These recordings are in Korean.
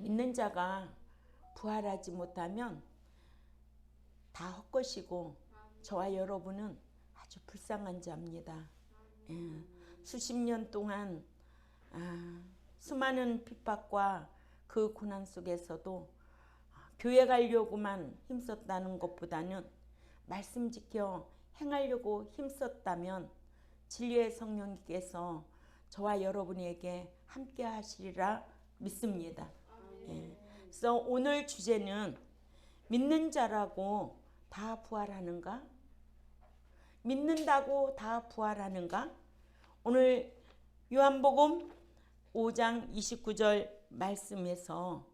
믿는 자가 부활하지 못하면 다 헛것이고 저와 여러분은 아주 불쌍한 자입니다. 수십 년 동안 수많은 핍박과 그 고난 속에서도 교회 가려고만 힘썼다는 것보다는 말씀 지켜 행하려고 힘썼다면 진리의 성령님께서 저와 여러분에게 함께 하시리라 믿습니다. 그래서 오늘 주제는 믿는 자라고 다 부활하는가? 믿는다고 다 부활하는가? 오늘 요한복음 5장 29절 말씀에서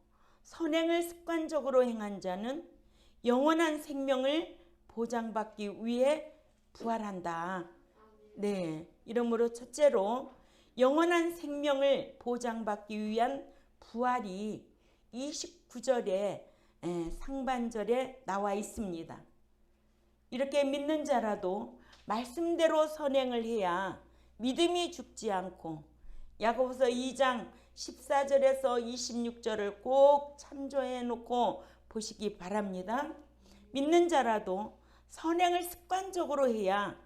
선행을 습관적으로 행한 자는 영원한 생명을 보장받기 위해 부활한다. 네, 이러므로 첫째로 영원한 생명을 보장받기 위한 부활이 29절에 상반절에 나와 있습니다. 이렇게 믿는 자라도 말씀대로 선행을 해야 믿음이 죽지 않고 야고보서 2장 14절에서 26절을 꼭 참조해 놓고 보시기 바랍니다. 믿는 자라도 선행을 습관적으로 해야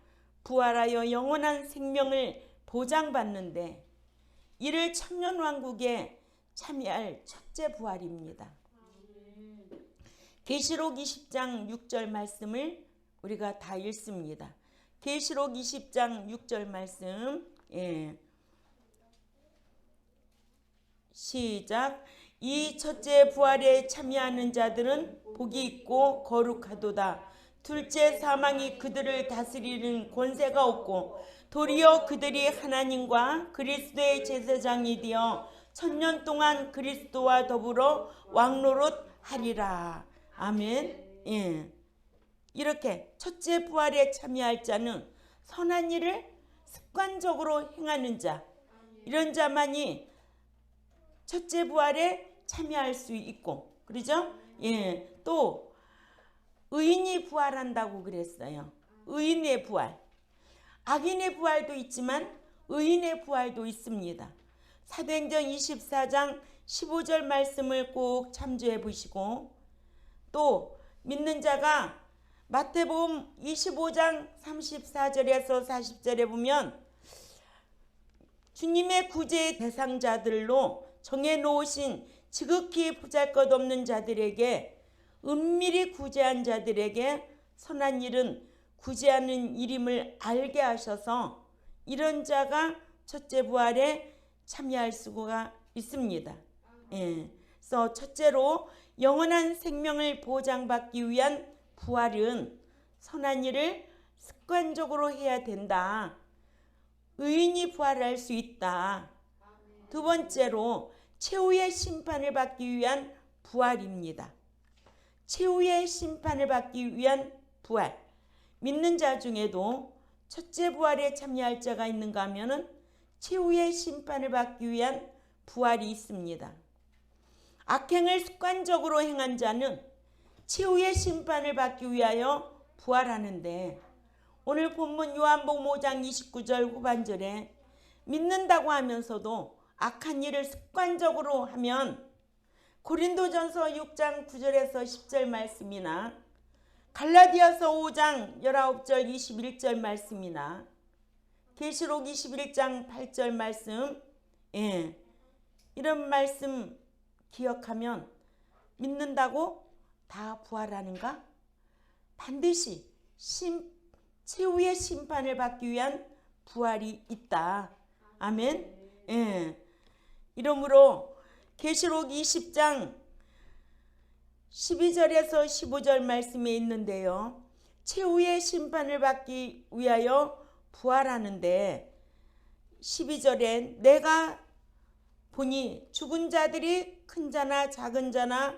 부활하여 영원한 생명을 보장받는데 이를 천년왕국에 참여할 첫째 부활입니다. 계시록 20장 6절 말씀을 우리가 다 읽습니다. 계시록 20장 6절 말씀 시작. 이 첫째 부활에 참여하는 자들은 복이 있고 거룩하도다. 둘째 사망이 그들을 다스리는 권세가 없고 도리어 그들이 하나님과 그리스도의 제사장이 되어 천년 동안 그리스도와 더불어 왕노릇하리라. 아멘. 이렇게 첫째 부활에 참여할 자는 선한 일을 습관적으로 행하는 자, 이런 자만이 첫째 부활에 참여할 수 있고, 그러죠? 또 의인이 부활한다고 그랬어요. 의인의 부활. 악인의 부활도 있지만 의인의 부활도 있습니다. 사도행전 24장 15절 말씀을 꼭 참조해 보시고, 또 믿는 자가 마태복음 25장 34절에서 40절에 보면 주님의 구제의 대상자들로 정해놓으신 지극히 보잘것없는 자들에게, 은밀히 구제한 자들에게 선한 일은 구제하는 일임을 알게 하셔서 이런 자가 첫째 부활에 참여할 수가 있습니다. 그래서 첫째로 영원한 생명을 보장받기 위한 부활은 선한 일을 습관적으로 해야 된다. 의인이 부활할 수 있다. 두 번째로 최후의 심판을 받기 위한 부활입니다. 최후의 심판을 받기 위한 부활. 믿는 자 중에도 첫째 부활에 참여할 자가 있는가 하면은 최후의 심판을 받기 위한 부활이 있습니다. 악행을 습관적으로 행한 자는 최후의 심판을 받기 위하여 부활하는데, 오늘 본문 요한복음 5장 29절 후반절에 믿는다고 하면서도 악한 일을 습관적으로 하면 고린도전서 6장 9절에서 10절 말씀이나 갈라디아서 5장 19절 21절 말씀이나 계시록 21장 8절 말씀, 이런 말씀 기억하면 믿는다고 다 부활하는가? 반드시 최후의 심판을 받기 위한 부활이 있다. 아멘. 이러므로 계시록 20장 12절에서 15절 말씀에 있는데요. 최후의 심판을 받기 위하여 부활하는데 12절에 내가 보니 죽은 자들이 큰 자나 작은 자나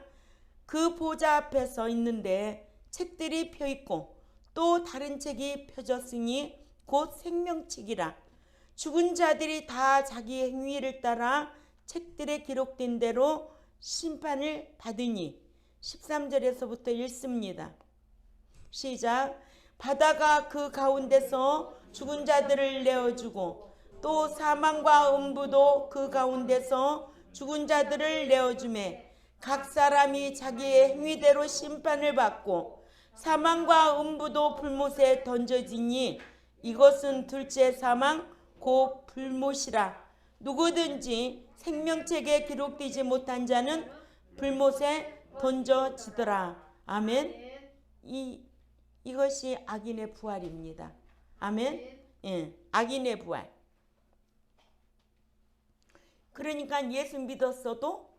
그 보좌 앞에 서 있는데 책들이 펴 있고 또 다른 책이 펴졌으니 곧 생명책이라. 죽은 자들이 다 자기 행위를 따라 책들에 기록된 대로 심판을 받으니 13절에서부터 읽습니다. 시작. 바다가 그 가운데서 죽은 자들을 내어주고 또 사망과 음부도 그 가운데서 죽은 자들을 내어주매 각 사람이 자기의 행위대로 심판을 받고 사망과 음부도 불못에 던져지니 이것은 둘째 사망 곧 불못이라. 누구든지 생명책에 기록되지 못한 자는 불못에 던져지더라. 아멘. 이것이 악인의 부활입니다. 아멘. 예, 악인의 부활. 그러니까 예수 믿었어도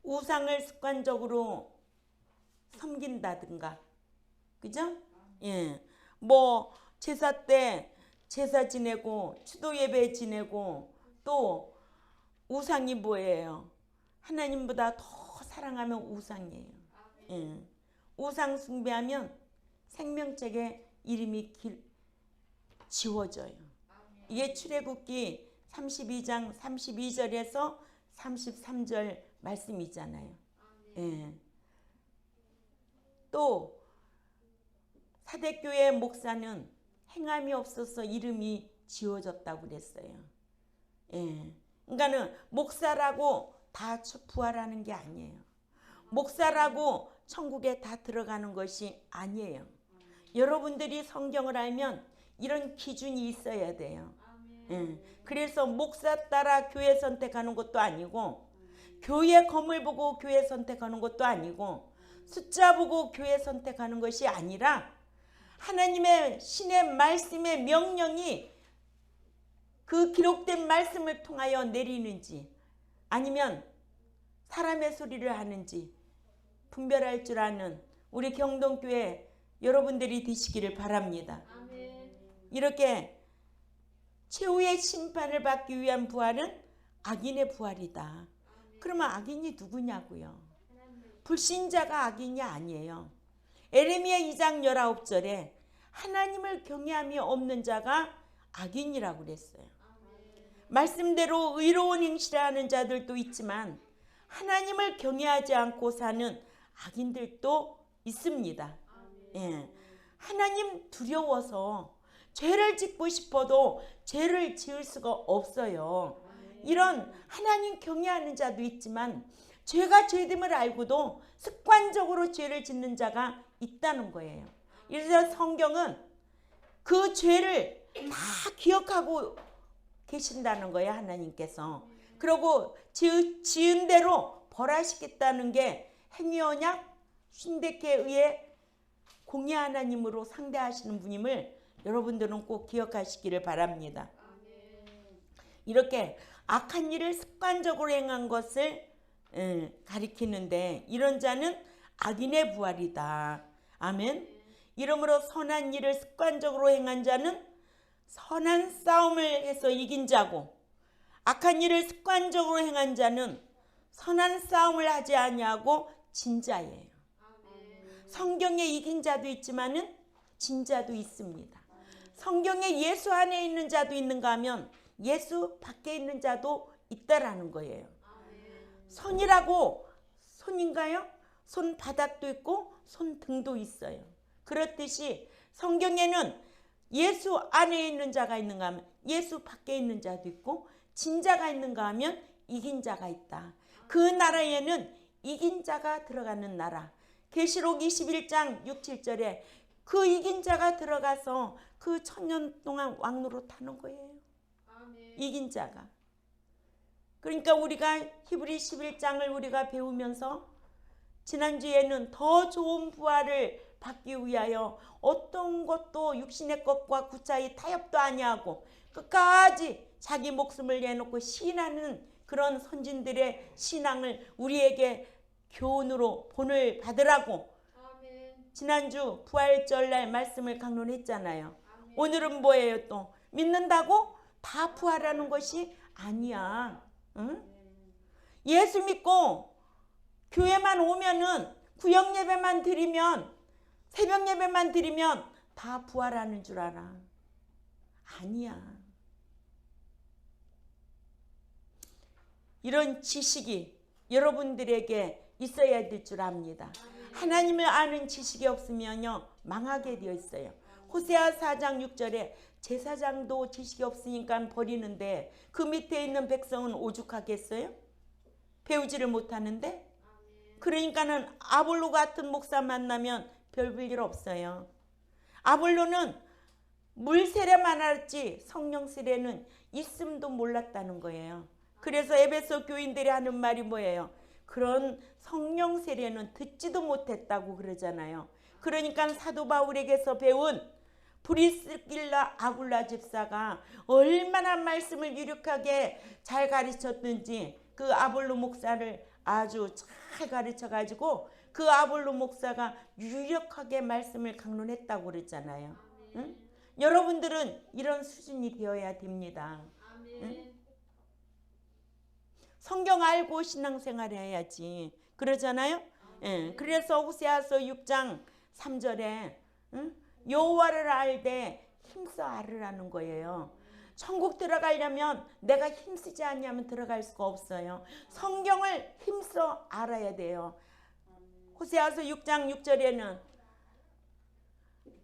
우상을 습관적으로 섬긴다든가, 그죠? 예, 뭐 제사 때 제사 지내고 추도 예배 지내고 또 우상이 뭐예요? 하나님보다 더 사랑하면 우상이에요. 예, 우상 숭배하면 생명책에 이름이 지워져요. 이게 출애굽기 32장 32절에서 33절 말씀이잖아요. 예. 또 사대교회 목사는 행함이 없어서 이름이 지워졌다고 그랬어요. 예. 그러니까는 목사라고 다 부활하는 게 아니에요. 목사라고 천국에 다 들어가는 것이 아니에요. 여러분들이 성경을 알면 이런 기준이 있어야 돼요. 예. 그래서 목사 따라 교회 선택하는 것도 아니고, 교회 건물 보고 교회 선택하는 것도 아니고, 숫자 보고 교회 선택하는 것이 아니라 하나님의 신의 말씀의 명령이 그 기록된 말씀을 통하여 내리는지 아니면 사람의 소리를 하는지 분별할 줄 아는 우리 경동교회 여러분들이 되시기를 바랍니다. 이렇게 최후의 심판을 받기 위한 부활은 악인의 부활이다. 그러면 악인이 누구냐고요? 불신자가 악인이 아니에요. 에레미야 2장 19절에 하나님을 경외함이 없는 자가 악인이라고 그랬어요. 말씀대로 의로운 행실을 하는 자들도 있지만 하나님을 경외하지 않고 사는 악인들도 있습니다. 예. 하나님 두려워서 죄를 짓고 싶어도 죄를 지을 수가 없어요. 이런 하나님 경외하는 자도 있지만 죄가 죄됨을 알고도 습관적으로 죄를 짓는 자가 있다는 거예요. 그래서 성경은 그 죄를 다 기억하고 계신다는 거예요, 하나님께서. 그리고 지은 대로 벌하시겠다는 게 행위언약 신대케에 의해 공의 하나님으로 상대하시는 분임을 여러분들은 꼭 기억하시기를 바랍니다. 이렇게 악한 일을 습관적으로 행한 것을 가리키는데 이런 자는 악인의 부활이다. 아멘. 이러므로 선한 일을 습관적으로 행한 자는 선한 싸움을 해서 이긴 자고, 악한 일을 습관적으로 행한 자는 선한 싸움을 하지 아니하고 진 자예요. 성경에 이긴 자도 있지만은 진 자도 있습니다. 성경에 예수 안에 있는 자도 있는가 하면 예수 밖에 있는 자도 있다라는 거예요. 손이라고 손인가요? 손바닥도 있고 손등도 있어요. 그렇듯이 성경에는 예수 안에 있는 자가 있는가 하면 예수 밖에 있는 자도 있고, 진 자가 있는가 하면 이긴 자가 있다. 그 나라에는 이긴 자가 들어가는 나라. 계시록 21장 6, 7절에 그 이긴 자가 들어가서 그 1000년 동안 왕노로 타는 거예요. 이긴 자가. 그러니까 우리가 히브리 11장을 우리가 배우면서 지난주에는 더 좋은 부활을 받기 위하여 어떤 것도 육신의 것과 구차히 타협도 아니하고 끝까지 자기 목숨을 내놓고 신하는 그런 선진들의 신앙을 우리에게 교훈으로 본을 받으라고 지난주 부활절날 말씀을 강론했잖아요. 오늘은 뭐예요? 또 믿는다고 다 부활하는 것이 아니야. 응? 예수 믿고 교회만 오면은 구역 예배만 드리면, 새벽 예배만 드리면 다 부활하는 줄 알아. 아니야. 이런 지식이 여러분들에게 있어야 될 줄 압니다. 하나님을 아는 지식이 없으면요 망하게 되어 있어요. 호세아 4장 6절에 제사장도 지식이 없으니까 버리는데 그 밑에 있는 백성은 오죽하겠어요? 배우지를 못하는데? 그러니까는 아볼로 같은 목사 만나면 별 볼 일 없어요. 아볼로는 물 세례만 알았지 성령 세례는 있음도 몰랐다는 거예요. 그래서 에베소 교인들이 하는 말이 뭐예요? 그런 성령 세례는 듣지도 못했다고 그러잖아요. 그러니까 사도 바울에게서 배운 브리스길라 아굴라 집사가 얼마나 말씀을 유력하게 잘 가르쳤는지 그 아볼로 목사를 아주 잘 가르쳐 가지고 그 아볼로 목사가 유력하게 말씀을 강론했다고 그랬잖아요. 응? 여러분들은 이런 수준이 되어야 됩니다. 응? 성경 알고 신앙생활 해야지. 그러잖아요. 예. 그래서 호세아서 6장 3절에 여호와를 알되 힘써 알으라는 거예요. 천국 들어가려면 내가 힘쓰지 않으면 들어갈 수가 없어요. 성경을 힘써 알아야 돼요. 호세아서 6장 6절에는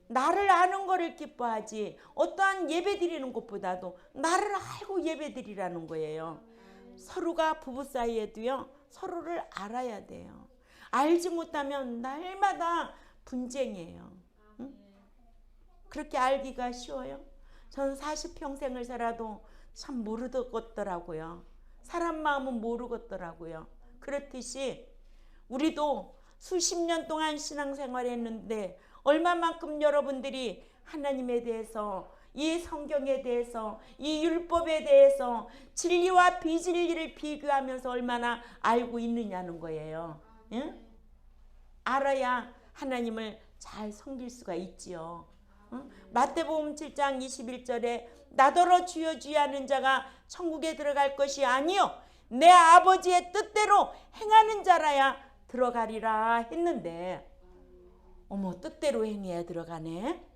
나를 아는 거를 기뻐하지 어떠한 예배 드리는 것보다도 나를 알고 예배 드리라는 거예요. 서로가 부부 사이에도요 서로를 알아야 돼요. 알지 못하면 날마다 분쟁이에요. 응? 그렇게 알기가 쉬워요? 전 40평생을 살아도 참 모르겠더라고요. 사람 마음은 모르겠더라고요. 그렇듯이 우리도 수십 년 동안 신앙생활 했는데 얼마만큼 여러분들이 하나님에 대해서 이 성경에 대해서 이 율법에 대해서 진리와 비진리를 비교하면서 얼마나 알고 있느냐는 거예요. 응? 알아야 하나님을 잘 섬길 수가 있지요. 응? 마태복음 7장 21절에 나더러 주여 주여 하는 자가 천국에 들어갈 것이 아니요 내 아버지의 뜻대로 행하는 자라야 들어가리라 했는데 어머 뜻대로 행해야 들어가네.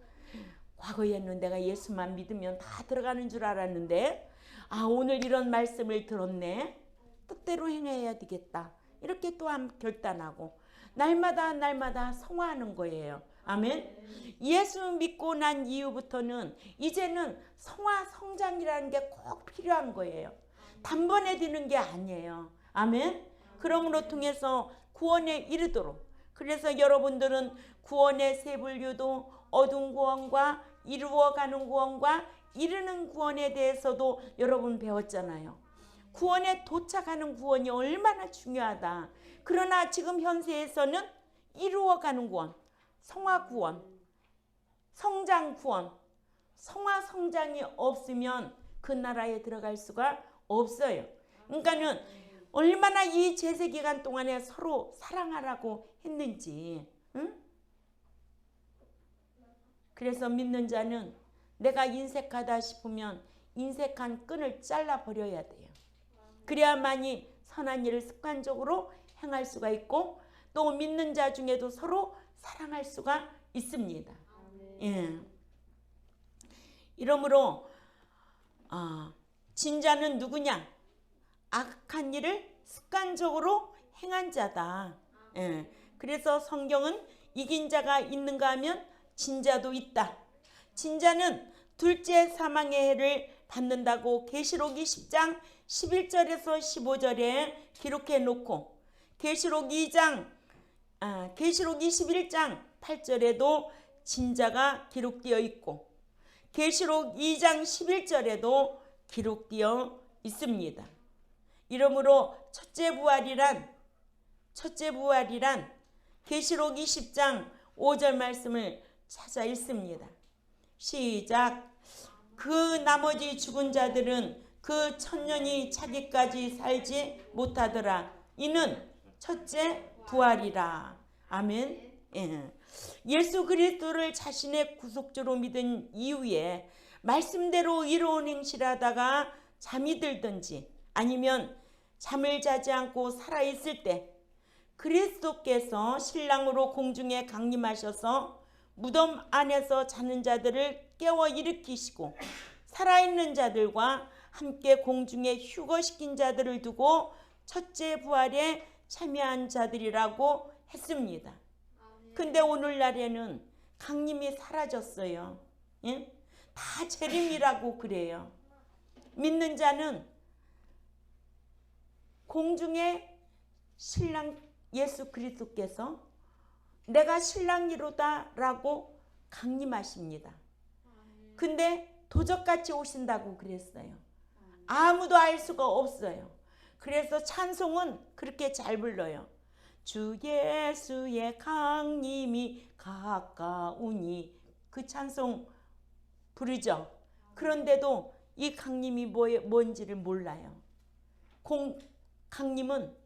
과거에는 내가 예수만 믿으면 다 들어가는 줄 알았는데 오늘 이런 말씀을 들었네. 뜻대로 행해야 되겠다. 이렇게 또한 결단하고 날마다 성화하는 거예요. 아멘. 예수 믿고 난 이후부터는 이제는 성화 성장이라는 게 꼭 필요한 거예요. 단번에 되는 게 아니에요. 아멘. 그러므로 통해서 구원에 이르도록 그래서 여러분들은 구원의 세 분류도 얻은 구원과 이루어가는 구원과 이르는 구원에 대해서도 여러분 배웠잖아요. 구원에 도착하는 구원이 얼마나 중요하다. 그러나 지금 현세에서는 이루어가는 구원, 성화 구원, 성장 구원, 성화 성장이 없으면 그 나라에 들어갈 수가 없어요. 그러니까는 얼마나 이 제세 기간 동안에 서로 사랑하라고 했는지. 응? 그래서 믿는 자는 내가 인색하다 싶으면 인색한 끈을 잘라버려야 돼요. 그래야만이 선한 일을 습관적으로 행할 수가 있고 또 믿는 자 중에도 서로 사랑할 수가 있습니다. 예. 이러므로 진자는 누구냐? 악한 일을 습관적으로 행한 자다. 예. 그래서 성경은 이긴 자가 있는가 하면 진자도 있다. 진자는 둘째 사망의 해를 받는다고 계시록 20장 11절에서 15절에 기록해 놓고 계시록 21장 8절에도 진자가 기록되어 있고 계시록 2장 11절에도 기록되어 있습니다. 이러므로 첫째 부활이란 계시록 20장 5절 말씀을 찾아 읽습니다. 시작. 그 나머지 죽은 자들은 그 천년이 차기까지 살지 못하더라. 이는 첫째 부활이라. 아멘. 예. 예수 그리스도를 자신의 구속주로 믿은 이후에 말씀대로 이로운 행실을 하다가 잠이 들든지 아니면 잠을 자지 않고 살아있을 때 그리스도께서 신랑으로 공중에 강림하셔서 무덤 안에서 자는 자들을 깨워 일으키시고 살아있는 자들과 함께 공중에 휴거시킨 자들을 두고 첫째 부활에 참여한 자들이라고 했습니다. 근데 오늘날에는 강림이 사라졌어요. 예? 다 재림이라고 그래요. 믿는 자는 공중에 신랑 예수 그리스도께서 내가 신랑이로다 라고 강림하십니다. 근데 도적같이 오신다고 그랬어요. 아무도 알 수가 없어요. 그래서 찬송은 그렇게 잘 불러요. 주 예수의 강림이 가까우니, 그 찬송 부르죠. 그런데도 이 강림이 뭔지를 몰라요. 강림은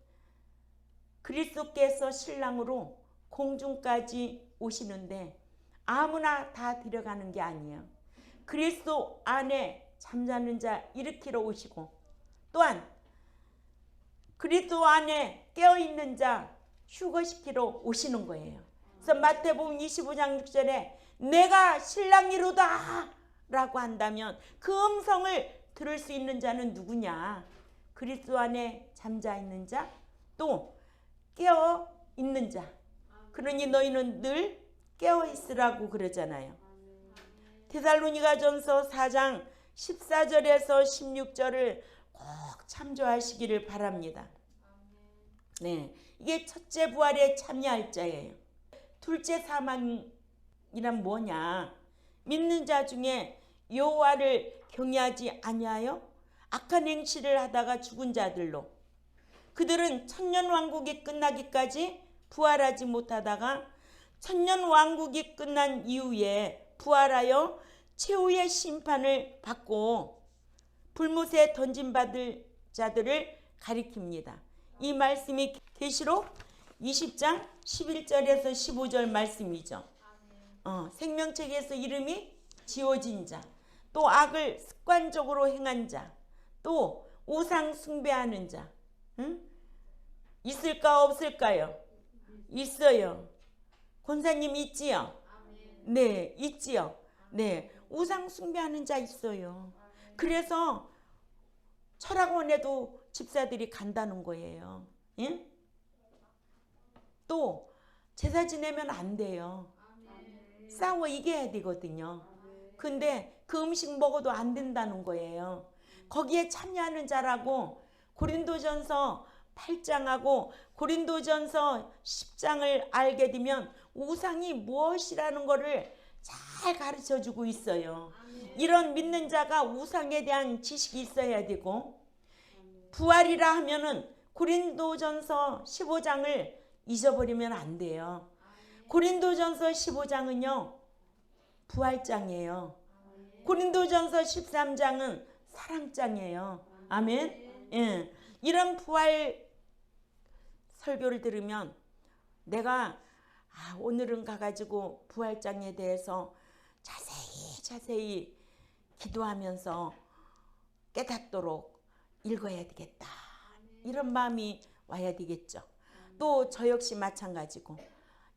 그리스도께서 신랑으로 공중까지 오시는데 아무나 다 들어가는 게 아니에요. 그리스도 안에 잠자는 자 일으키러 오시고, 또한 그리스도 안에 깨어있는 자 휴거시키러 오시는 거예요. 그래서 마태복음 25장 6절에 내가 신랑이로다 라고 한다면 그 음성을 들을 수 있는 자는 누구냐? 그리스도 안에 잠자있는 자, 또 깨어있는 자. 그러니 너희는 늘 깨어있으라고 그러잖아요. 데살로니가전서 4장 14절에서 16절을 꼭 참조하시기를 바랍니다. 네, 이게 첫째 부활에 참여할 자예요. 둘째 사망이란 뭐냐? 믿는 자 중에 여호와를 경외하지 아니하여 악한 행실을 하다가 죽은 자들로, 그들은 천년왕국이 끝나기까지 부활하지 못하다가 천년왕국이 끝난 이후에 부활하여 최후의 심판을 받고 불못에 던짐받을 자들을 가리킵니다. 이 말씀이 계시록 20장 11절에서 15절 말씀이죠. 생명책에서 이름이 지워진 자, 또 악을 습관적으로 행한 자, 또 우상 숭배하는 자, 있을까 없을까요? 있어요. 권사님 있지요? 네, 있지요. 네, 우상 숭배하는 자 있어요. 그래서 철학원에도 집사들이 간다는 거예요. 예? 또 제사 지내면 안 돼요. 싸워 이겨야 되거든요. 근데 그 음식 먹어도 안 된다는 거예요. 거기에 참여하는 자라고 고린도전서 8장하고 고린도전서 10장을 알게 되면 우상이 무엇이라는 것을 잘 가르쳐주고 있어요. 이런 믿는 자가 우상에 대한 지식이 있어야 되고, 부활이라 하면은 고린도전서 15장을 잊어버리면 안 돼요. 고린도전서 15장은요 부활장이에요. 고린도전서 13장은 사랑장이에요. 아멘. 예. 이런 부활 설교를 들으면 내가 오늘은 가가지고 부활장에 대해서 자세히 기도하면서 깨닫도록 읽어야 되겠다, 이런 마음이 와야 되겠죠. 또 저 역시 마찬가지고,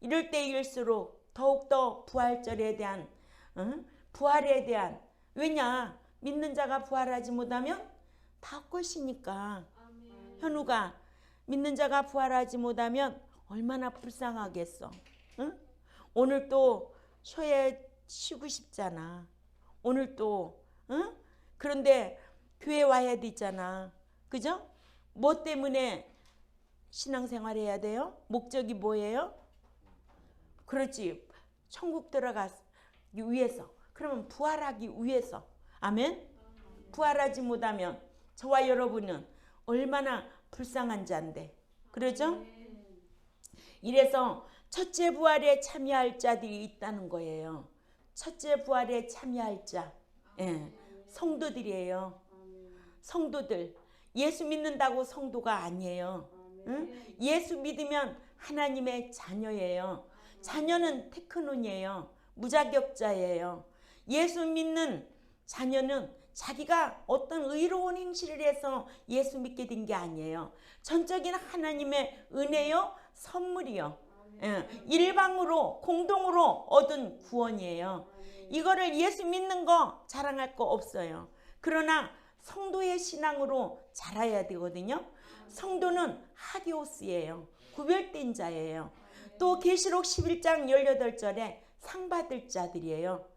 이럴 때일수록 더욱더 부활절에 대한 부활에 대한, 왜냐 믿는 자가 부활하지 못하면 다 헛것이니까. 현우가 믿는 자가 부활하지 못하면 얼마나 불쌍하겠어. 응? 오늘 또 쉬고 싶잖아. 오늘 또 그런데 교회 와야 되잖아. 그죠? 뭐 때문에 신앙생활 해야 돼요? 목적이 뭐예요? 그렇지. 천국 들어가기 위해서. 그러면 부활하기 위해서. 아멘? 부활하지 못하면 저와 여러분은 얼마나 불쌍한 자인데. 그러죠? 이래서 첫째 부활에 참여할 자들이 있다는 거예요. 첫째 부활에 참여할 자. 예, 성도들이에요. 성도들. 예수 믿는다고 성도가 아니에요. 응? 예수 믿으면 하나님의 자녀예요. 자녀는 테크논이에요. 무자격자예요. 예수 믿는 자녀는 자기가 어떤 의로운 행실을 해서 예수 믿게 된 게 아니에요. 전적인 하나님의 은혜요, 선물이요. 일방으로 공동으로 얻은 구원이에요. 이거를 예수 믿는 거 자랑할 거 없어요. 그러나 성도의 신앙으로 자라야 되거든요. 성도는 하기오스예요. 구별된 자예요. 또 계시록 11장 18절에 상 받을 자들이에요.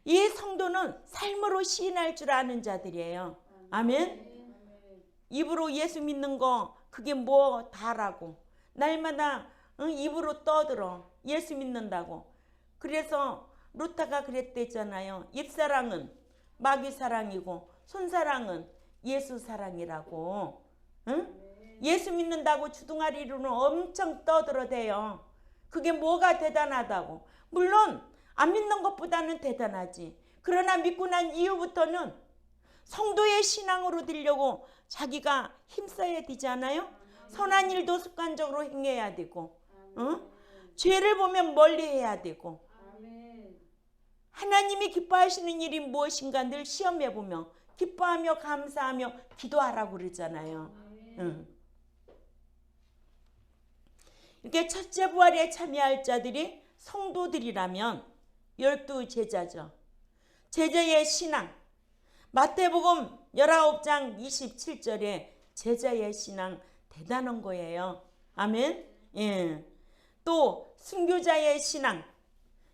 이 성도는 삶으로 시인할 줄 아는 자들이에요. 아멘. 입으로 예수 믿는 거 그게 뭐 다라고. 날마다 입으로 떠들어. 예수 믿는다고. 그래서 루타가 그랬대잖아요. 입사랑은 마귀 사랑이고 손사랑은 예수 사랑이라고. 응? 예수 믿는다고 주둥아리로는 엄청 떠들어대요. 그게 뭐가 대단하다고. 물론 안 믿는 것보다는 대단하지. 그러나 믿고 난 이후부터는 성도의 신앙으로 되려고 자기가 힘써야 되지 않아요? 선한 일도 습관적으로 행해야 되고, 죄를 보면 멀리 해야 되고, 하나님이 기뻐하시는 일이 무엇인가 늘 시험해보며 기뻐하며 감사하며 기도하라고 그러잖아요. 이렇게 첫째 부활에 참여할 자들이 성도들이라면 12제자죠. 제자의 신앙, 마태복음 19장 27절에 제자의 신앙 대단한 거예요. 아멘. 예. 또 순교자의 신앙,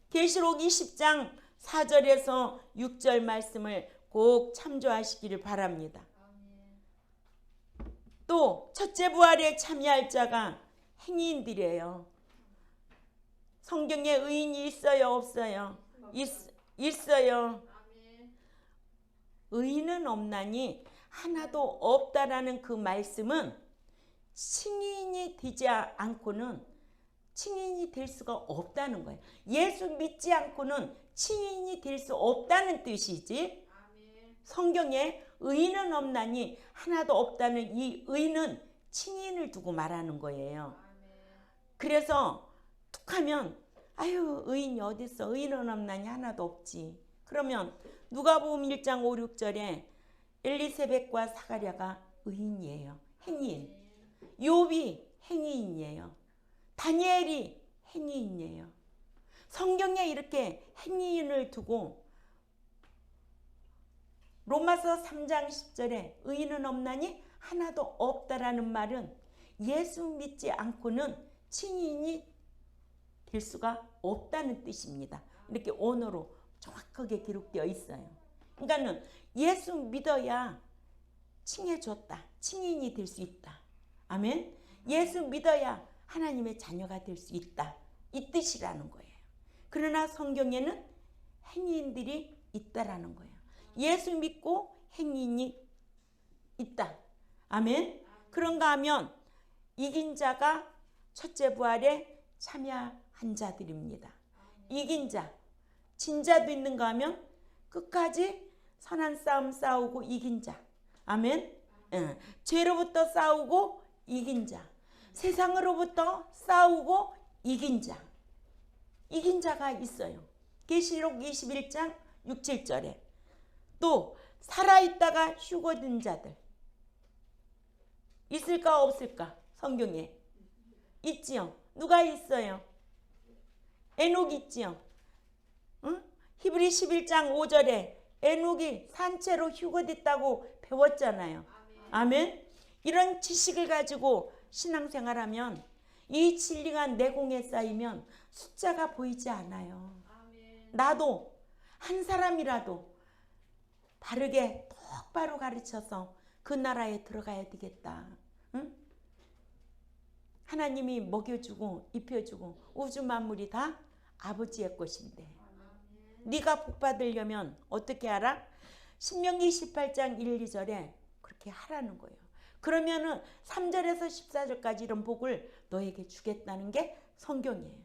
계시록 20장 4절에서 6절 말씀을 꼭 참조하시기를 바랍니다. 또 첫째 부활에 참여할 자가 행인들이에요. 성경에 의인이 있어요, 없어요? 있어요. 의인은 없나니 하나도 없다라는 그 말씀은 칭인이 되지 않고는 칭인이 될 수가 없다는 거예요. 예수 믿지 않고는 칭인이 될 수 없다는 뜻이지. 성경에 의인은 없나니 하나도 없다는 이 의는 칭인을 두고 말하는 거예요. 그래서 툭하면 아유 의인이 어딨어, 의인은 없나니 하나도 없지. 그러면 누가복음 1장 5, 6절에 엘리세벳과 사가랴가 의인이에요. 행인. 욥이 행인이에요. 다니엘이 행인이에요. 성경에 이렇게 행인을 두고 로마서 3장 10절에 의인은 없나니 하나도 없다라는 말은 예수 믿지 않고는 칭인이 될 수가 없다는 뜻입니다. 이렇게 언어로 정확하게 기록되어 있어요. 그러니까는 예수 믿어야 칭해줬다, 칭인이 될 수 있다. 아멘. 예수 믿어야 하나님의 자녀가 될 수 있다, 이 뜻이라는 거예요. 그러나 성경에는 행인들이 있다라는 거예요. 예수 믿고 행인이 있다. 아멘. 그런가 하면 이긴 자가 첫째 부활에 참여한 자들입니다. 이긴 자, 진 자도 있는가 하면 끝까지 선한 싸움 싸우고 이긴 자. 아멘. 죄로부터 싸우고 이긴 자, 세상으로부터 싸우고 이긴 자, 이긴 자가 있어요. 계시록 21장 6, 7절에 또 살아있다가 휴거된 자들 있을까 없을까? 성경에 있지요. 누가 있어요? 에녹 있지요. 응? 히브리 11장 5절에 에녹이 산채로 휴거됐다고 배웠잖아요. 아멘. 이런 지식을 가지고 신앙생활하면 이 진리가 내공에 쌓이면 숫자가 보이지 않아요. 나도 한 사람이라도 바르게 똑바로 가르쳐서 그 나라에 들어가야 되겠다. 응? 하나님이 먹여주고 입혀주고 우주 만물이 다 아버지의 것인데 네가 복 받으려면 어떻게 하라? 신명기 18장 1, 2절에 그렇게 하라는 거예요. 그러면은 3절에서 14절까지 이런 복을 너에게 주겠다는 게 성경이에요.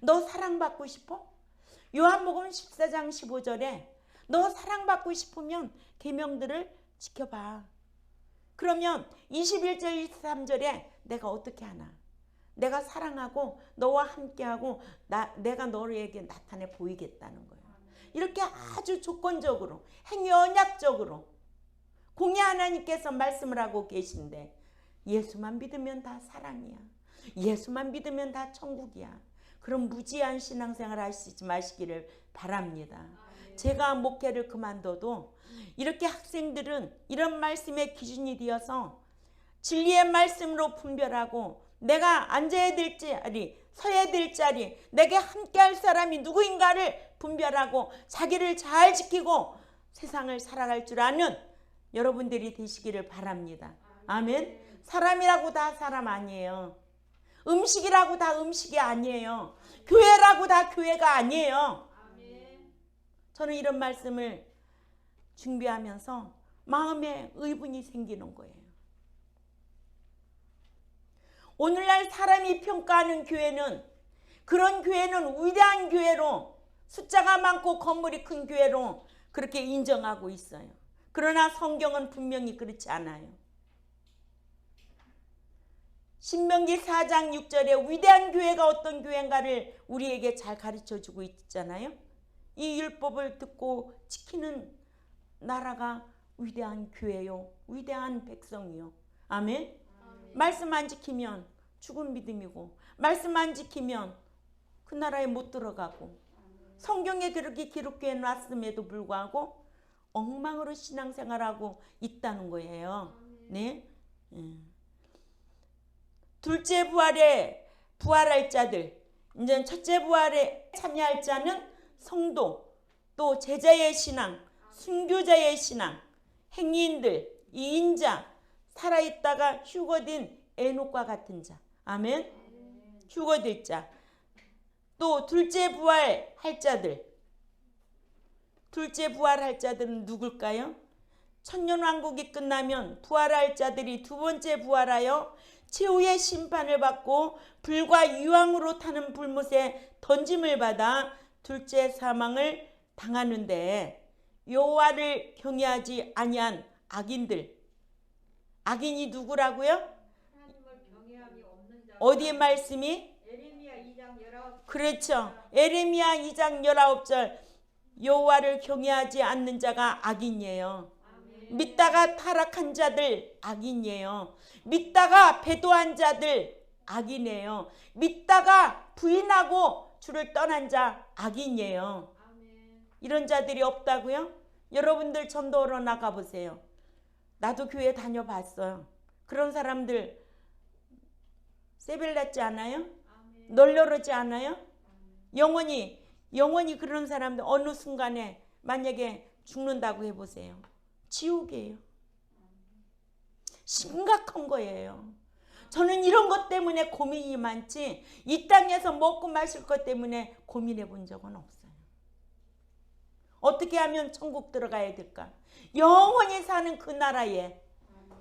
너 사랑받고 싶어? 요한복음 14장 15절에 너 사랑받고 싶으면 계명들을 지켜봐. 그러면 21절 23절에 내가 어떻게 하나? 내가 사랑하고 너와 함께하고 내가 너에게 나타내 보이겠다는 거예요. 이렇게 아주 조건적으로 행위언약적으로 공의 하나님께서 말씀을 하고 계신데 예수만 믿으면 다 사랑이야. 예수만 믿으면 다 천국이야. 그럼 무지한 신앙생활 하시지 마시기를 바랍니다. 제가 목회를 그만둬도 이렇게 학생들은 이런 말씀의 기준이 되어서 진리의 말씀으로 분별하고 내가 앉아야 될 자리, 서야 될 자리, 내게 함께할 사람이 누구인가를 분별하고 자기를 잘 지키고 세상을 살아갈 줄 아는 여러분들이 되시기를 바랍니다. 아멘. 사람이라고 다 사람 아니에요. 음식이라고 다 음식이 아니에요. 교회라고 다 교회가 아니에요. 저는 이런 말씀을 준비하면서 마음에 의문이 생기는 거예요. 오늘날 사람이 평가하는 교회는, 그런 교회는 위대한 교회로, 숫자가 많고 건물이 큰 교회로 그렇게 인정하고 있어요. 그러나 성경은 분명히 그렇지 않아요. 신명기 4장 6절에 위대한 교회가 어떤 교회인가를 우리에게 잘 가르쳐주고 있잖아요. 이 율법을 듣고 지키는 나라가 위대한 교회요, 위대한 백성이요. 아멘. 말씀 안 지키면 죽은 믿음이고, 말씀 안 지키면 그 나라에 못 들어가고, 성경에 그렇게 기록해 놨음에도 불구하고 엉망으로 신앙생활하고 있다는 거예요. 네. 둘째 부활에 부활할 자들, 이제 첫째 부활에 참여할 자는 성도, 또 제자의 신앙, 순교자의 신앙, 행인들, 이인자, 살아있다가 휴거된 에녹과 같은 자. 아멘. 휴거될 자. 또 둘째 부활할 자들. 둘째 부활할 자들은 누굴까요? 천년왕국이 끝나면 부활할 자들이 두 번째 부활하여 최후의 심판을 받고 불과 유황으로 타는 불못에 던짐을 받아 둘째 사망을 당하는데, 여호와를 경외하지 아니한 악인들. 악인이 누구라고요? 어디에 말씀이? 에레미야 2장 19절. 그렇죠. 에레미야 2장 19절. 여호와를 경외하지 않는 자가 악인이에요. 믿다가 타락한 자들 악인이에요. 믿다가 배도한 자들 악인이에요. 믿다가 부인하고 주를 떠난 자 악인이에요. 이런 자들이 없다고요? 여러분들 전도하러 나가보세요. 나도 교회 다녀봤어요. 그런 사람들 세벨 났지 않아요? 널널하지 않아요? 영원히 그런 사람들 어느 순간에 만약에 죽는다고 해보세요. 지옥이에요. 심각한 거예요. 저는 이런 것 때문에 고민이 많지, 이 땅에서 먹고 마실 것 때문에 고민해 본 적은 없어요. 어떻게 하면 천국 들어가야 될까? 영원히 사는 그 나라에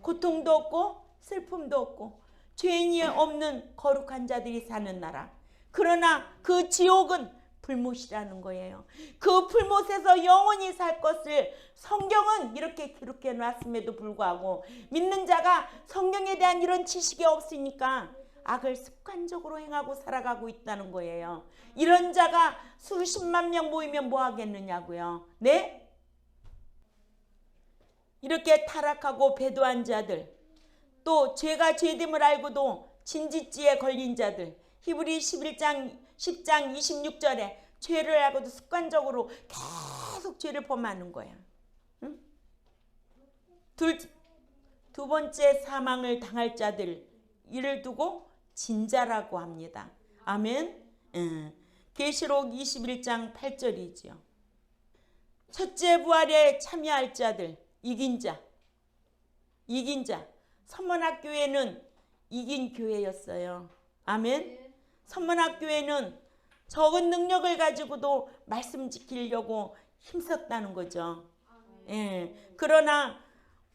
고통도 없고 슬픔도 없고 죄인이 없는 거룩한 자들이 사는 나라. 그러나 그 지옥은 불못이라는 거예요. 그 불못에서 영원히 살 것을 성경은 이렇게 기록해 놨음에도 불구하고 믿는 자가 성경에 대한 이런 지식이 없으니까 악을 습관적으로 행하고 살아가고 있다는 거예요. 이런 자가 수십만 명 모이면 뭐 하겠느냐고요. 네? 이렇게 타락하고 배도한 자들, 또 죄가 죄됨을 알고도 진짓지에 걸린 자들, 히브리 10장 26절에 죄를 알고도 습관적으로 계속 죄를 범하는 거야. 응? 두 번째 사망을 당할 자들, 이를 두고 진자라고 합니다. 아멘. 계시록 21장 8절이지요. 첫째 부활에 참여할 자들, 이긴 자. 선문학교회는 이긴 교회였어요. 아멘. 선문학교회는 적은 능력을 가지고도 말씀 지키려고 힘썼다는 거죠. 그러나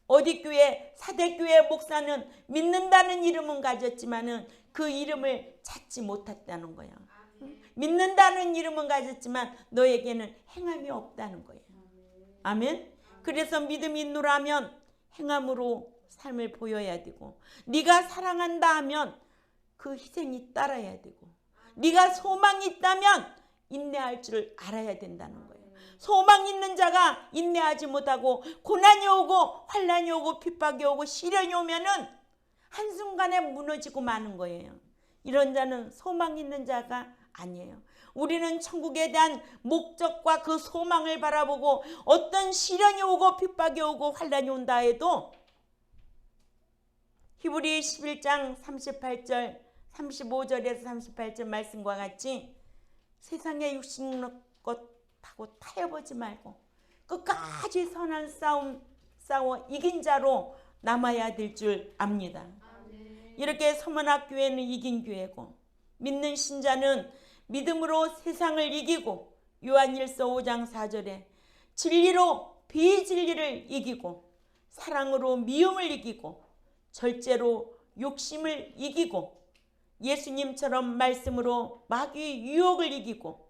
어디 교회, 사대교회 목사는 믿는다는 이름은 가졌지만은 그 이름을 찾지 못했다는 거예요. 믿는다는 이름은 가졌지만 너에게는 행함이 없다는 거예요. 아멘. 그래서 믿음이 있노라면 행함으로 삶을 보여야 되고, 네가 사랑한다 하면 그 희생이 따라야 되고, 네가 소망이 있다면 인내할 줄 알아야 된다는 거예요. 소망 있는 자가 인내하지 못하고 고난이 오고 환난이 오고 핍박이 오고 시련이 오면은 한순간에 무너지고 마는 거예요. 이런 자는 소망 있는 자가 아니에요. 우리는 천국에 대한 목적과 그 소망을 바라보고 어떤 시련이 오고 핍박이 오고 환난이 온다 해도 히브리 11장 38절 35절에서 38절 말씀과 같이 세상의 육신의 것하고 타협하지 말고 끝까지 선한 싸움 싸워 이긴 자로 남아야 될 줄 압니다. 이렇게 서문학교회는 이긴 교회고, 믿는 신자는 믿음으로 세상을 이기고, 요한일서 5장 4절에 진리로 비진리를 이기고, 사랑으로 미움을 이기고, 절제로 욕심을 이기고, 예수님처럼 말씀으로 마귀의 유혹을 이기고,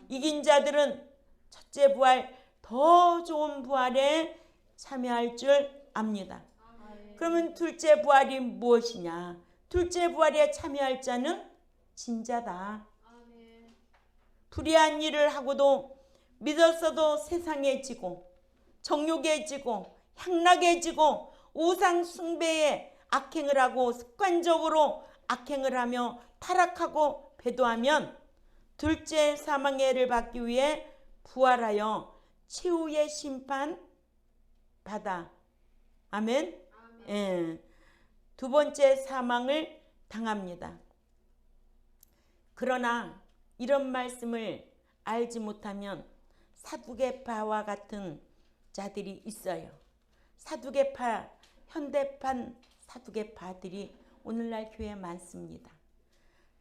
이긴 자들은 첫째 부활, 더 좋은 부활에 참여할 줄 압니다. 그러면 둘째 부활이 무엇이냐? 둘째 부활에 참여할 자는 진자다. 불의한 일을 하고도 믿었어도 세상에 지고, 정욕에 지고, 향락에 지고, 우상 숭배에 악행을 하고 습관적으로 악행을 하며 타락하고 배도하면 둘째 사망의 해를 받기 위해 부활하여 최후의 심판 받아. 아멘. 예. 두 번째 사망을 당합니다. 그러나 이런 말씀을 알지 못하면 사두개파와 같은 자들이 있어요. 사두개파, 현대판 사두개파들이 오늘날 교회에 많습니다.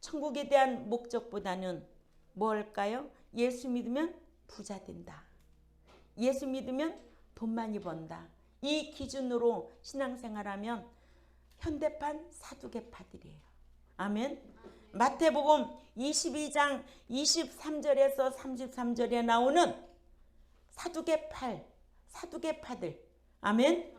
천국에 대한 목적보다는 뭘까요? 예수 믿으면 부자 된다. 예수 믿으면 돈 많이 번다. 이 기준으로 신앙생활하면 현대판 사두개파들이에요. 아멘. 마태복음 22장 23절에서 33절에 나오는 사두개파들. 아멘.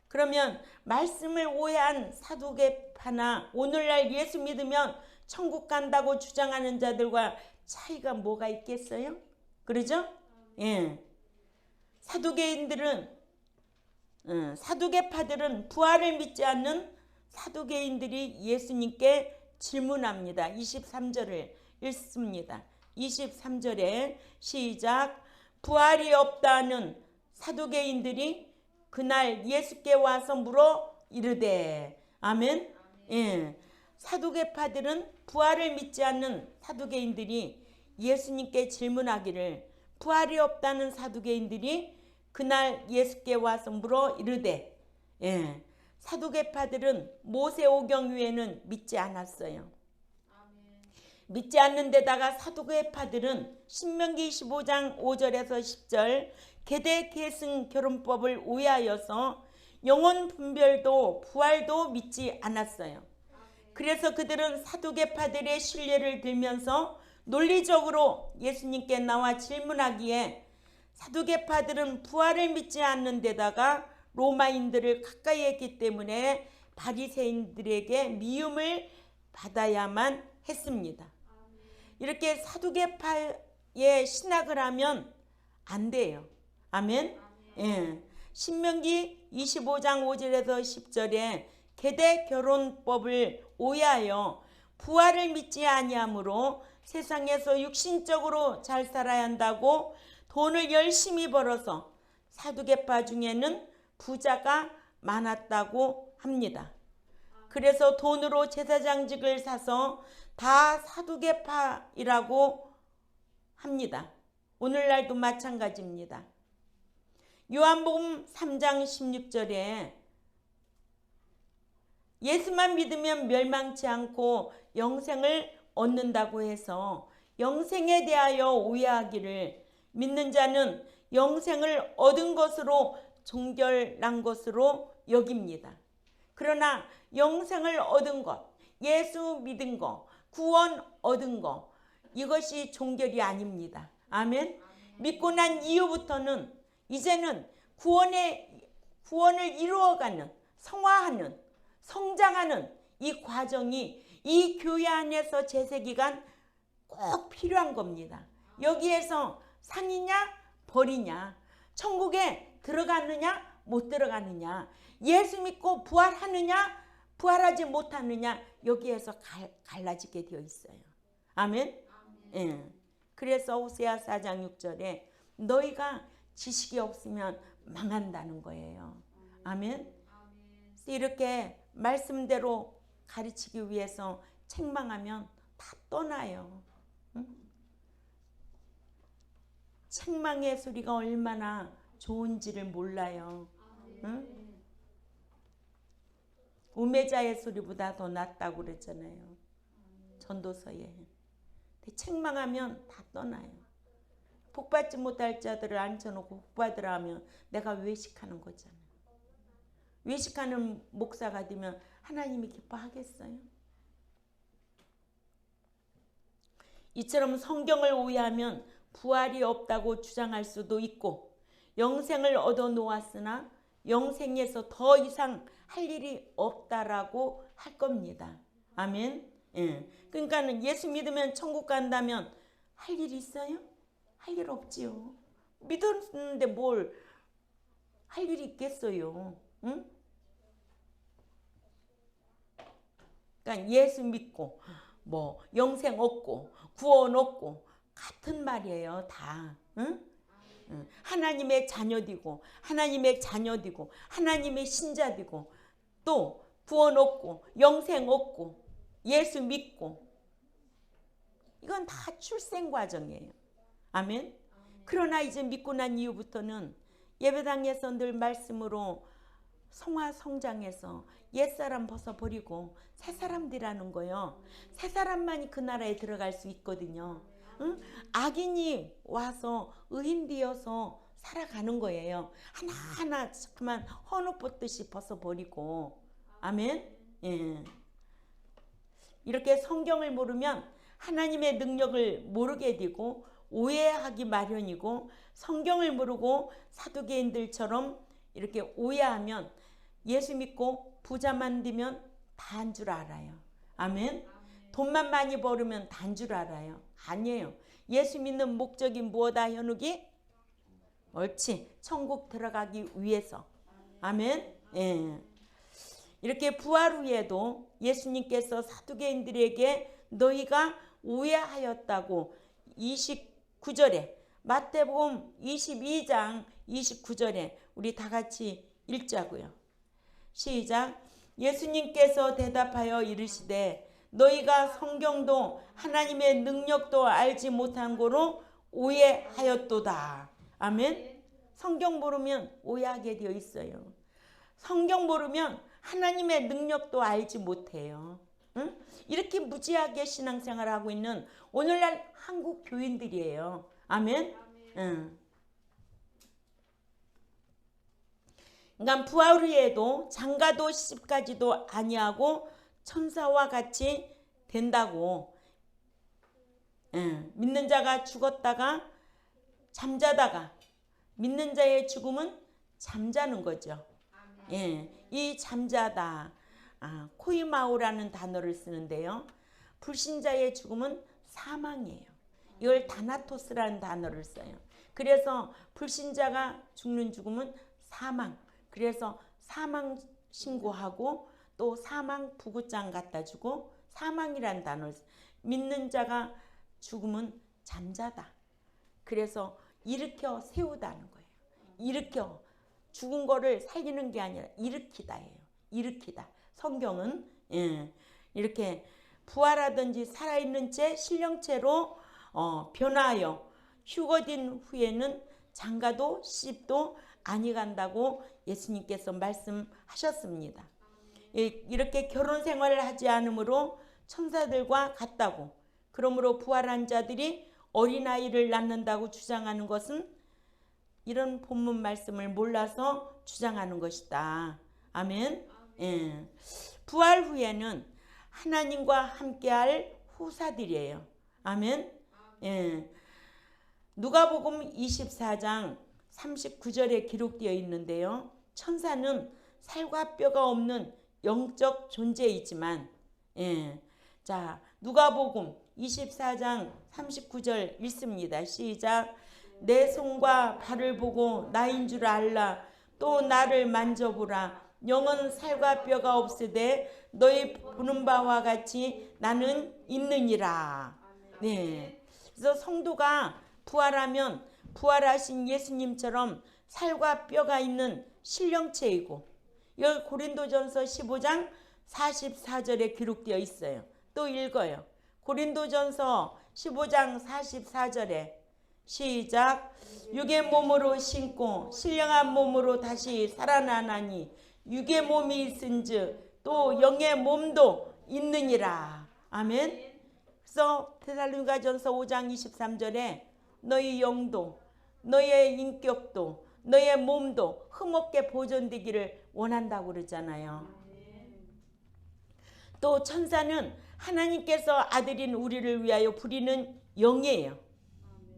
그러면 말씀을 오해한 사두개파나 오늘날 예수 믿으면 천국 간다고 주장하는 자들과 차이가 뭐가 있겠어요? 그러죠? 예. 사두개파들은 부활을 믿지 않는 사두개인들이 예수님께 질문합니다. 23절을 읽습니다. 23절에 시작. 부활이 없다는 사두개인들이 그날 예수께 와서 물어 이르되. 아멘. 예. 사두개파들은 부활을 믿지 않는 사두개인들이 예수님께 질문하기를, 부활이 없다는 사두개인들이 그날 예수께 와서 물어 이르되. 예. 사두개파들은 모세오경 위에는 믿지 않았어요. 믿지 않는 데다가 사두개파들은 신명기 25장 5절에서 10절 계대 계승 결혼법을 오해하여서 영혼 분별도 부활도 믿지 않았어요. 그래서 그들은 사두개파들의 신뢰를 들면서 논리적으로 예수님께 나와 질문하기에, 사두개파들은 부활을 믿지 않는 데다가 로마인들을 가까이 했기 때문에 바리새인들에게 미움을 받아야만 했습니다. 이렇게 사두개파의 신학을 하면 안 돼요. 아멘. 예. 신명기 25장 5절에서 10절에 계대 결혼법을 오해하여 부활을 믿지 아니하므로 세상에서 육신적으로 잘 살아야 한다고 돈을 열심히 벌어서 사두개파 중에는 부자가 많았다고 합니다. 그래서 돈으로 제사장직을 사서 다 사두개파이라고 합니다. 오늘날도 마찬가지입니다. 요한복음 3장 16절에 예수만 믿으면 멸망치 않고 영생을 얻는다고 해서 영생에 대하여 오해하기를, 믿는 자는 영생을 얻은 것으로 종결난 것으로 여깁니다. 그러나 영생을 얻은 것, 예수 믿은 것, 구원 얻은 것, 이것이 종결이 아닙니다. 아멘. 믿고 난 이후부터는 이제는 구원을 이루어가는, 성화하는, 성장하는 이 과정이 이 교회 안에서 제세기간 꼭 필요한 겁니다. 여기에서 상이냐 벌이냐, 천국에 들어가느냐 못 들어가느냐, 예수 믿고 부활하느냐 부활하지 못하느냐, 여기에서 갈라지게 되어 있어요. 아멘. 예. 그래서 호세아 4장 6절에 너희가 지식이 없으면 망한다는 거예요. 아멘. 이렇게 말씀대로 가르치기 위해서 책망하면 다 떠나요. 응? 책망의 소리가 얼마나 좋은지를 몰라요. 응? 우매자의 소리보다 더 낫다고 그랬잖아요. 전도서에. 근데 책망하면 다 떠나요. 복받지 못할 자들을 앉혀놓고 복받으라 하면 내가 외식하는 거잖아요. 외식하는 목사가 되면 하나님이 기뻐하겠어요? 이처럼 성경을 오해하면 부활이 없다고 주장할 수도 있고 영생을 얻어 놓았으나 영생에서 더 이상 할 일이 없다라고 할 겁니다. 아멘. 예. 그러니까 예수 믿으면 천국 간다면 할 일 있어요? 할 일 없지요. 믿었는데 뭘 할 일이 있겠어요? 응? 그러니까 예수 믿고 뭐 영생 얻고 구원 얻고 같은 말이에요. 다. 응? 하나님의 자녀되고 하나님의 자녀되고 하나님의 신자되고 또 구원 얻고 영생 얻고 예수 믿고 이건 다 출생 과정이에요. 아멘. 그러나 이제 믿고 난 이후부터는 예배당에서 늘 말씀으로 성화 성장해서 옛사람 벗어버리고 새사람 되라는 거예요. 새사람만이 그 나라에 들어갈 수 있거든요. 응? 악인이 와서 의인 되어서 살아가는 거예요. 하나하나 그만 헌옷 벗듯이 벗어버리고. 아멘. 예. 이렇게 성경을 모르면 하나님의 능력을 모르게 되고 오해하기 마련이고 성경을 모르고 사두개인들처럼 이렇게 오해하면 예수 믿고 부자만 되면 다인 줄 알아요. 아멘. 돈만 많이 벌으면 다인 줄 알아요. 아니에요. 예수 믿는 목적이 무엇이다 현욱이? 옳지. 천국 들어가기 위해서. 아멘. 예. 이렇게 부활 후에도 예수님께서 사두개인들에게 너희가 오해하였다고 29절에 마태복음 22장 29절에 우리 다 같이 읽자고요. 시작. 예수님께서 대답하여 이르시되 너희가 성경도 하나님의 능력도 알지 못한 고로 오해하였도다. 아멘. 성경 모르면 오해하게 되어 있어요. 성경 모르면 하나님의 능력도 알지 못해요. 응? 이렇게 무지하게 신앙생활을 하고 있는 오늘날 한국 교인들이에요. 아멘. 응. 그러니까 부활 후에도 장가도 시집가지도 아니하고 천사와 같이 된다고. 믿는 자가 죽었다가 잠자다가 믿는 자의 죽음은 잠자는 거죠. 예, 이 잠자다. 코이마오라는 단어를 쓰는데요. 불신자의 죽음은 사망이에요. 이걸 다나토스라는 단어를 써요. 그래서 불신자가 죽는 죽음은 사망. 그래서 사망 신고하고 또 사망 부구장 갖다 주고 사망이라는 단어를 써요. 믿는 자가 죽음은 잠자다. 그래서 일으켜 세우다는 거예요. 일으켜 죽은 거를 살리는 게 아니라 일으키다예요. 일으키다. 성경은 이렇게 부활하든지 살아있는 채 신령체로 변화하여 휴거된 후에는 장가도 시집도 아니 간다고 예수님께서 말씀하셨습니다. 이렇게 결혼 생활을 하지 않으므로 천사들과 같다고. 그러므로 부활한 자들이 어린아이를 낳는다고 주장하는 것은 이런 본문 말씀을 몰라서 주장하는 것이다. 아멘. 예. 부활 후에는 하나님과 함께할 후사들이에요. 아멘. 예. 누가복음 24장 39절에 기록되어 있는데요. 천사는 살과 뼈가 없는 영적 존재이지만, 자, 누가복음 24장 39절 읽습니다. 시작. 내 손과 발을 보고 나인 줄 알라. 또 나를 만져보라. 영은 살과 뼈가 없으되 너희 보는 바와 같이 나는 있느니라. 네. 그래서 성도가 부활하면 부활하신 예수님처럼 살과 뼈가 있는 신령체이고, 여기 고린도전서 15장 44절에 기록되어 있어요. 또 읽어요. 고린도전서 15장 44절에 시작. 육의 몸으로 신고 신령한 몸으로 다시 살아나나니 육의 몸이 있은즉 또 영의 몸도 있느니라. 아멘. 그래서 데살로니가전서 5장 23절에 너희 영도 너의 인격도 너의 몸도 흠없게 보존되기를 원한다고 그러잖아요. 또 천사는 하나님께서 아들인 우리를 위하여 부리는 영이에요.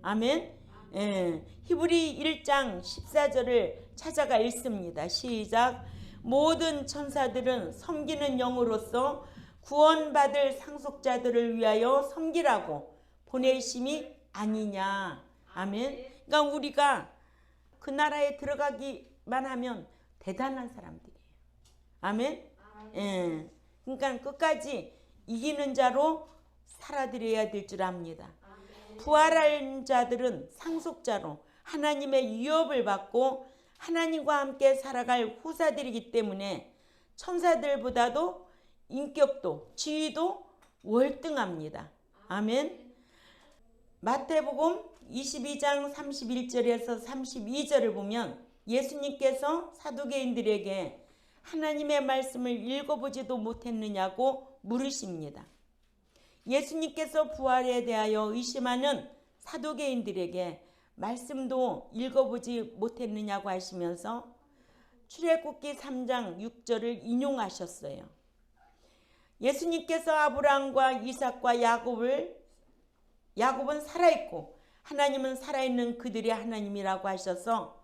아멘. 예. 히브리 1장 14절을 찾아가 읽습니다. 시작. 모든 천사들은 섬기는 영으로서 구원받을 상속자들을 위하여 섬기라고 보내심이 아니냐. 아멘. 그러니까 우리가 그 나라에 들어가기만 하면 대단한 사람들이에요. 아멘. 예. 그러니까 끝까지 이기는 자로 살아드려야 될 줄 압니다. 부활한 자들은 상속자로 하나님의 위협을 받고 하나님과 함께 살아갈 후사들이기 때문에 천사들보다도 인격도 지위도 월등합니다. 아멘. 마태복음 22장 31절에서 32절을 보면 예수님께서 사두개인들에게 하나님의 말씀을 읽어보지도 못했느냐고 물으십니다. 예수님께서 부활에 대하여 의심하는 사두개인들에게 말씀도 읽어보지 못했느냐고 하시면서 출애굽기 3장 6절을 인용하셨어요. 예수님께서 아브라함과 이삭과 야곱은 살아있고 하나님은 살아있는 그들의 하나님이라고 하셔서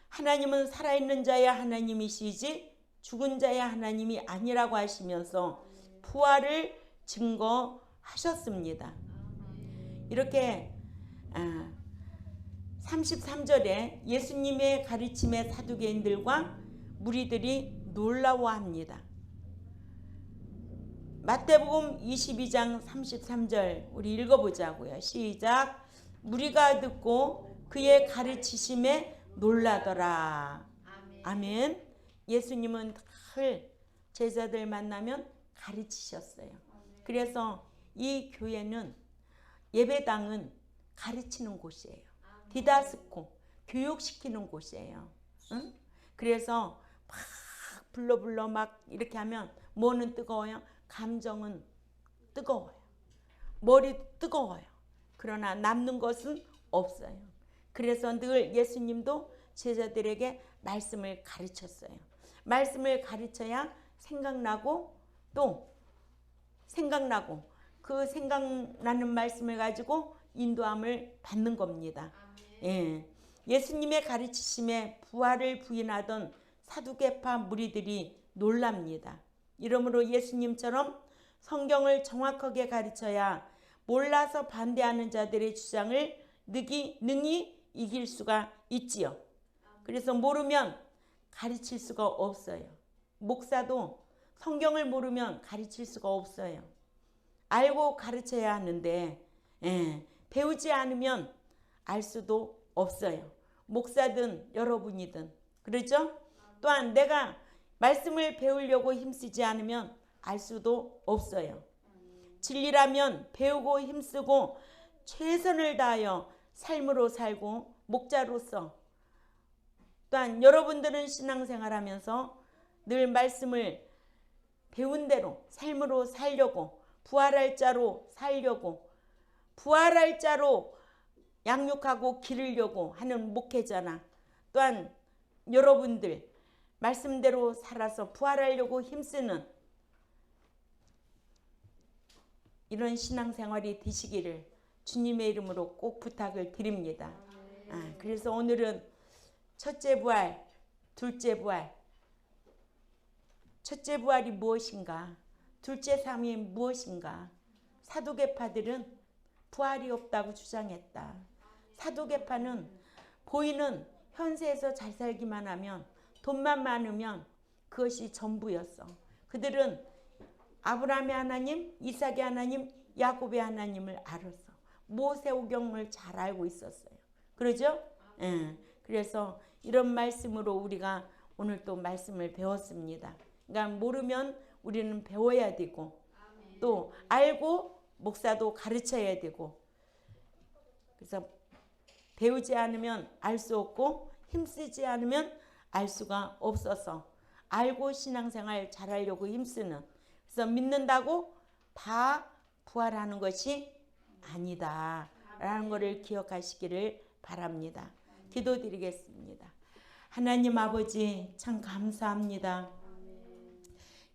하나님은 살아있는 자의 하나님이시지 죽은 자의 하나님이 아니라고 하시면서 부활을 증거하셨습니다. 이렇게 33절에 예수님의 가르침에 사두개인들과 무리들이 놀라워합니다. 마태복음 22장 33절 우리 읽어보자고요. 시작. 무리가 듣고 그의 가르치심에 놀라더라. 아멘. 예수님은 늘 제자들 만나면 가르치셨어요. 그래서 이 교회는 예배당은 가르치는 곳이에요. 디다스코 교육시키는 곳이에요. 응? 그래서 막 불러 막 이렇게 하면 뭐는 뜨거워요? 감정은 뜨거워요. 머리도 뜨거워요. 그러나 남는 것은 없어요. 그래서 늘 예수님도 제자들에게 말씀을 가르쳤어요. 말씀을 가르쳐야 생각나고 또 생각나고 그 생각나는 말씀을 가지고 인도함을 받는 겁니다. 예. 예수님의 가르치심에 부활을 부인하던 사두개파 무리들이 놀랍니다. 이러므로 예수님처럼 성경을 정확하게 가르쳐야 몰라서 반대하는 자들의 주장을 능히 이길 수가 있지요. 그래서 모르면 가르칠 수가 없어요. 목사도 성경을 모르면 가르칠 수가 없어요. 알고 가르쳐야 하는데 배우지 않으면 알 수도 없어요. 목사든 여러분이든 그렇죠? 또한 내가 말씀을 배우려고 힘쓰지 않으면 알 수도 없어요. 진리라면 배우고 힘쓰고 최선을 다하여 삶으로 살고 목자로서 또한 여러분들은 신앙생활하면서 늘 말씀을 배운 대로 삶으로 살려고 부활할 자로 살려고 부활할 자로 양육하고 기르려고 하는 목회자나 또한 여러분들 말씀대로 살아서 부활하려고 힘쓰는 이런 신앙생활이 되시기를 주님의 이름으로 꼭 부탁을 드립니다. 그래서 오늘은 첫째 부활, 둘째 부활. 첫째 부활이 무엇인가? 둘째 삶이 무엇인가? 사두개파들은 부활이 없다고 주장했다. 사두개파는 보이는 현세에서 잘 살기만 하면 돈만 많으면 그것이 전부였어. 그들은 아브라함의 하나님, 이삭의 하나님, 야곱의 하나님을 알았어. 모세오경을 잘 알고 있었어요. 그러죠? 그래서 이런 말씀으로 우리가 오늘 또 말씀을 배웠습니다. 그러니까 모르면 우리는 배워야 되고 또 알고 목사도 가르쳐야 되고 그래서 배우지 않으면 알 수 없고 힘쓰지 않으면 알 수가 없어서 알고 신앙생활 잘하려고 힘쓰는, 그래서 믿는다고 다 부활하는 것이 아니다 라는 것을 기억하시기를 바랍니다. 기도드리겠습니다. 하나님 아버지, 참 감사합니다.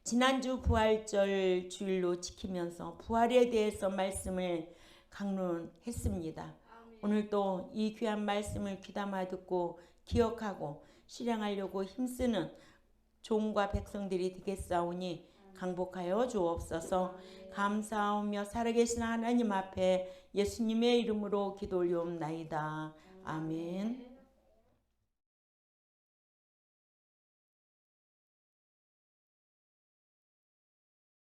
지난주 부활절 주일로 지키면서 부활에 대해서 말씀을 강론했습니다. 오늘 또 이 귀한 말씀을 귀담아 듣고 기억하고 실행하려고 힘쓰는 종과 백성들이 되겠사오니 강복하여 주옵소서. 감사하며 살아계신 하나님 앞에 예수님의 이름으로 기도 올리옵나이다. 아멘.